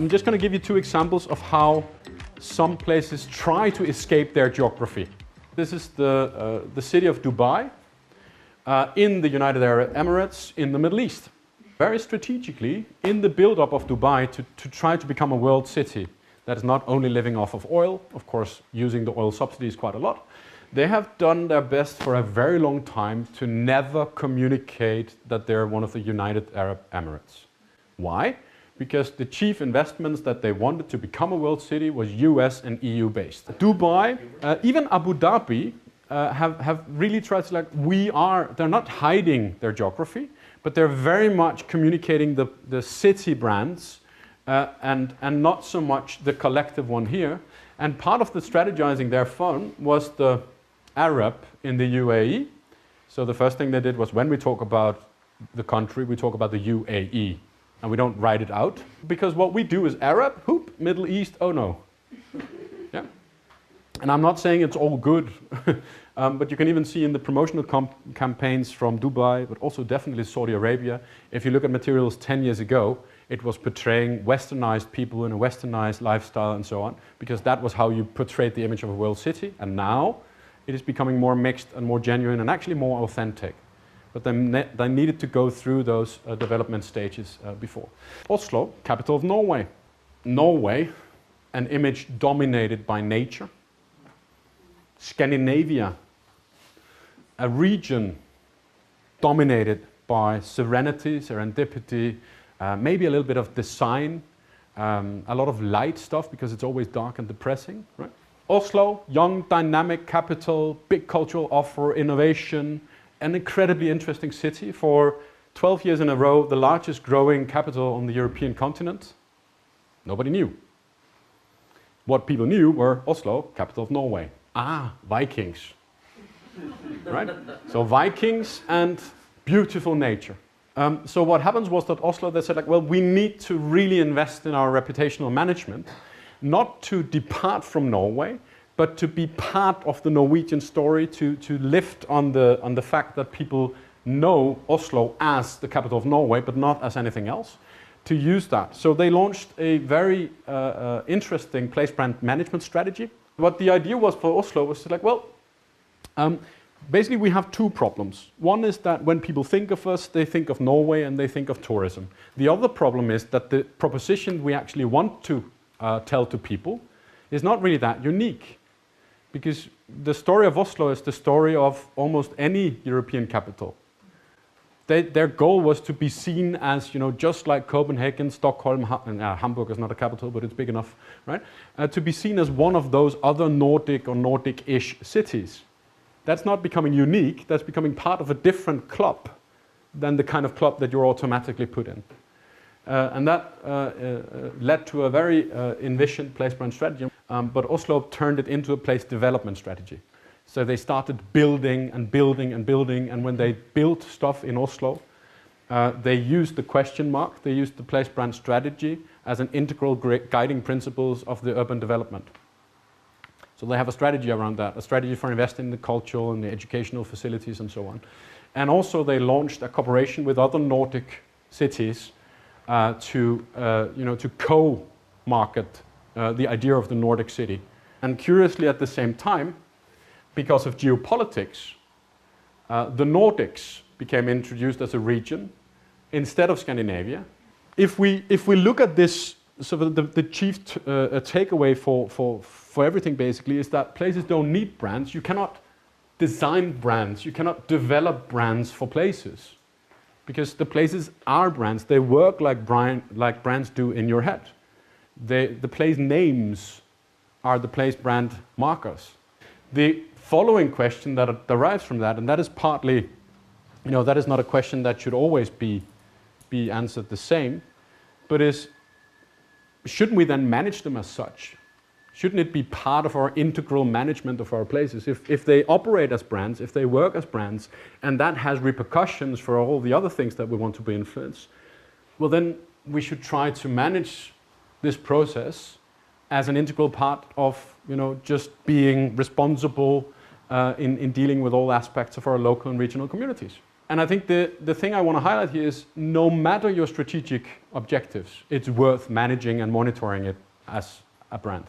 I'm just going to give you two examples of how some places try to escape their geography. This is the city of Dubai in the United Arab Emirates in the Middle East. Very strategically, in the build-up of Dubai to try to become a world city that is not only living off of oil, of course using the oil subsidies quite a lot, they have done their best for a very long time to never communicate that they're one of the United Arab Emirates. Why? Because the chief investments that they wanted to become a world city was US and EU based. Dubai, even Abu Dhabi, have really tried to they're not hiding their geography, but they're very much communicating the city brands and not so much the collective one here. And part of the strategizing their fun was the Arab in the UAE. So the first thing they did was when we talk about the country, we talk about the UAE. And we don't write it out. Because what we do is Arab, whoop, Middle East, oh no. Yeah. And I'm not saying it's all good. But you can even see in the promotional campaigns from Dubai, but also definitely Saudi Arabia, if you look at materials 10 years ago, it was portraying westernized people in a westernized lifestyle and so on, because that was how you portrayed the image of a world city. And now it is becoming more mixed and more genuine and actually more authentic. But they needed to go through those development stages before. Oslo, capital of Norway. Norway, an image dominated by nature. Scandinavia, a region dominated by serenity, serendipity, maybe a little bit of design, a lot of light stuff because it's always dark and depressing, right? Oslo, young, dynamic capital, big cultural offer, innovation, an incredibly interesting city. For 12 years in a row, the largest growing capital on the European continent. Nobody knew. What people knew were Oslo, capital of Norway. Ah, Vikings. Right? So Vikings and beautiful nature. So what happens was that Oslo, they said well, we need to really invest in our reputational management, not to depart from Norway, but to be part of the Norwegian story, to lift on the fact that people know Oslo as the capital of Norway, but not as anything else, to use that. So they launched a very interesting place brand management strategy. What the idea was for Oslo was basically we have two problems. One is that when people think of us, they think of Norway and they think of tourism. The other problem is that the proposition we actually want to tell to people is not really that unique. Because the story of Oslo is the story of almost any European capital. Their goal was to be seen as, just like Copenhagen, Stockholm, Hamburg is not a capital, but it's big enough, right? To be seen as one of those other Nordic or Nordic-ish cities. That's not becoming unique, that's becoming part of a different club than the kind of club that you're automatically put in. And that led to a very envisioned place brand strategy. But Oslo turned it into a place development strategy. So they started building and building and building, and when they built stuff in Oslo, they used the question mark, they used the place brand strategy as an integral guiding principles of the urban development. So they have a strategy around that, a strategy for investing in the cultural and the educational facilities and so on. And also they launched a cooperation with other Nordic cities to co-market the idea of the Nordic city. And curiously at the same time, because of geopolitics, the Nordics became introduced as a region instead of Scandinavia. If we look at this, so the chief takeaway for everything basically is that places don't need brands. You cannot design brands, you cannot develop brands for places. Because the places are brands, they work like brands do in your head. The place names are the place brand markers. The following question that derives from that, and that is partly, that is not a question that should always be answered the same, but is, shouldn't we then manage them as such? Shouldn't it be part of our integral management of our places? If they operate as brands, if they work as brands, and that has repercussions for all the other things that we want to be influenced, well then we should try to manage this process as an integral part of, just being responsible in dealing with all aspects of our local and regional communities. And I think the thing I want to highlight here is no matter your strategic objectives, it's worth managing and monitoring it as a brand.